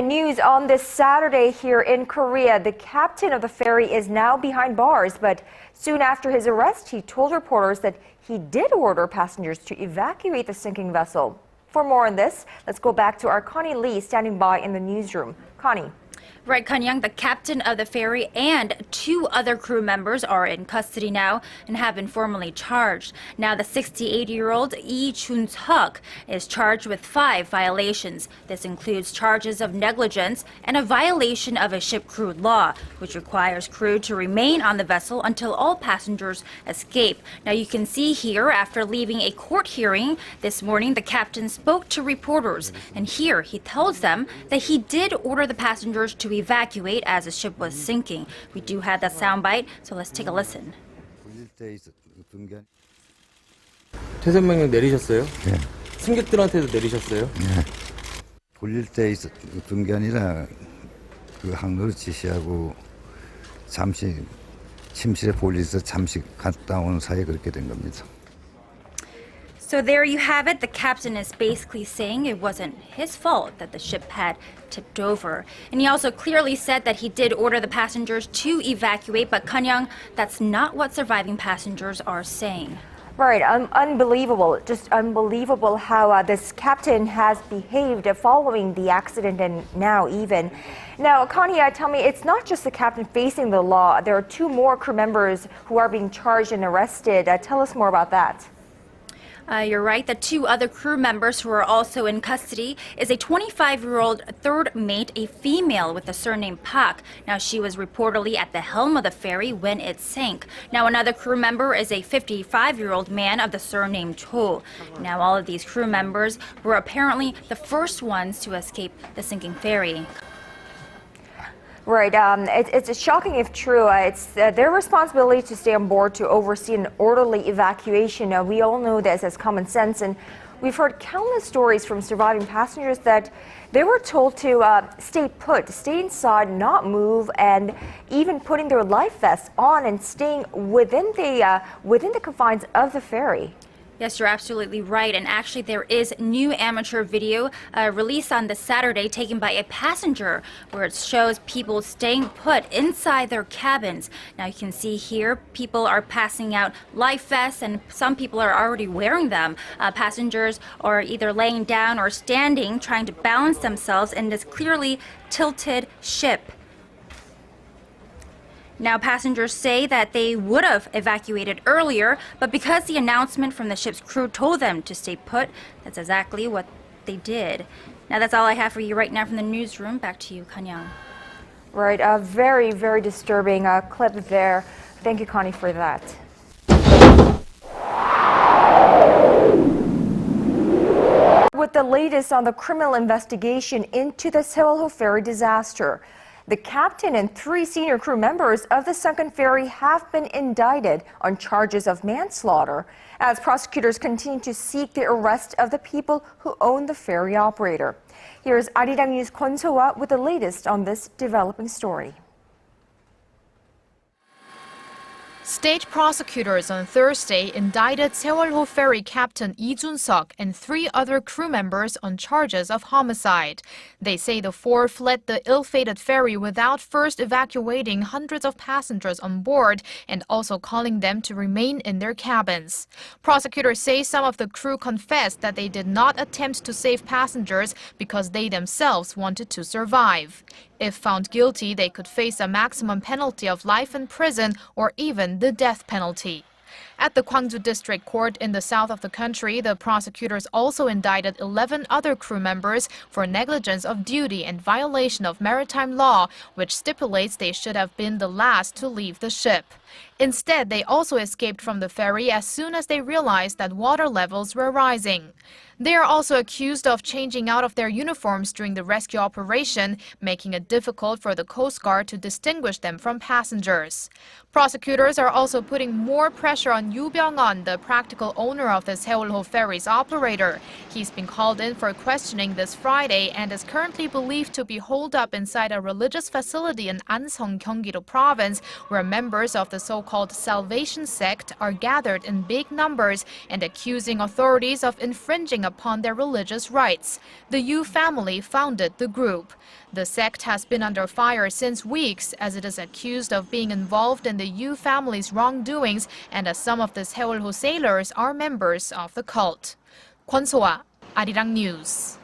news on this Saturday here in Korea. The captain of the ferry is now behind bars, but soon after his arrest, he told reporters that he did order passengers to evacuate the sinking vessel. For more on this, let's go back to our Connie Lee standing by in the newsroom. Connie. Right, Kanyang, the captain of the ferry and 2 other crew members are in custody now and have been formally charged. Now, the 68-year-old Lee Chun-seok is charged with 5 violations. This includes charges of negligence and a violation of a ship crew law, which requires crew to remain on the vessel until all passengers escape. Now, you can see here, after leaving a court hearing this morning, the captain spoke to reporters, and here he tells them that he did order the passengers to evacuate as the ship was sinking. We do have that soundbite, so let's take a listen. 퇴선 명령 내리셨어요? 네. 승객들한테도 내리셨어요? 네. 돌릴 때 있었던 게 아니라 그 항로를 지시하고 잠시 침실에 볼일에서 잠시 갔다 온 사이에 그렇게 된 겁니다. So there you have it. The captain is basically saying it wasn't his fault that the ship had tipped over. And he also clearly said that he did order the passengers to evacuate, but Kanyang, that's not what surviving passengers are saying. Right, unbelievable. Just unbelievable how this captain has behaved following the accident and now even. Now, Connie, tell me, it's not just the captain facing the law. There are 2 more crew members who are being charged and arrested. Tell us more about that. You're right. The 2 other crew members who are also in custody is a 25-year-old third mate, a female with the surname Park. Now, she was reportedly at the helm of the ferry when it sank. Now, another crew member is a 55-year-old man of the surname Cho. Now, all of these crew members were apparently the first ones to escape the sinking ferry. Right, it's shocking if true. It's their responsibility to stay on board to oversee an orderly evacuation. We all know this as common sense, and we've heard countless stories from surviving passengers that they were told to stay put, stay inside, not move, and even putting their life vests on and staying within the confines of the ferry. Yes, you're absolutely right. And actually, there is new amateur video released on this Saturday taken by a passenger where it shows people staying put inside their cabins. Now, you can see here people are passing out life vests and some people are already wearing them. Passengers are either laying down or standing, trying to balance themselves in this clearly tilted ship. Now, passengers say that they would have evacuated earlier, but because the announcement from the ship's crew told them to stay put, that's exactly what they did. Now, that's all I have for you right now from the newsroom. Back to you, Kanyang. Right, a very, very disturbing clip there. Thank you, Connie, for that. With the latest on the criminal investigation into the Seowl-fo ferry disaster. The captain and 3 senior crew members of the sunken ferry have been indicted on charges of manslaughter as prosecutors continue to seek the arrest of the people who own the ferry operator. Here's Arirang News Kwon So-wa with the latest on this developing story. State prosecutors on Thursday indicted Seowl-fo ferry captain Lee Jun-seok and 3 other crew members on charges of homicide. They say the 4 fled the ill-fated ferry without first evacuating hundreds of passengers on board and also calling them to remain in their cabins. Prosecutors say some of the crew confessed that they did not attempt to save passengers because they themselves wanted to survive. If found guilty, they could face a maximum penalty of life in prison or even the death penalty. At the Gwangju District Court in the south of the country, the prosecutors also indicted 11 other crew members for negligence of duty and violation of maritime law, which stipulates they should have been the last to leave the ship. Instead, they also escaped from the ferry as soon as they realized that water levels were rising. They are also accused of changing out of their uniforms during the rescue operation, making it difficult for the Coast Guard to distinguish them from passengers. Prosecutors are also putting more pressure on Yoo Byung-on, the practical owner of the Seowl-fo ferry's operator. He's been called in for questioning this Friday and is currently believed to be holed up inside a religious facility in Anseong, Gyeonggi-do province, where members of the the so-called Salvation sect are gathered in big numbers and accusing authorities of infringing upon their religious rights. The Yu family founded the group. The sect has been under fire since weeks as it is accused of being involved in the Yu family's wrongdoings and as some of the Seowl-fo sailors are members of the cult. Kwon So-ah, Arirang News.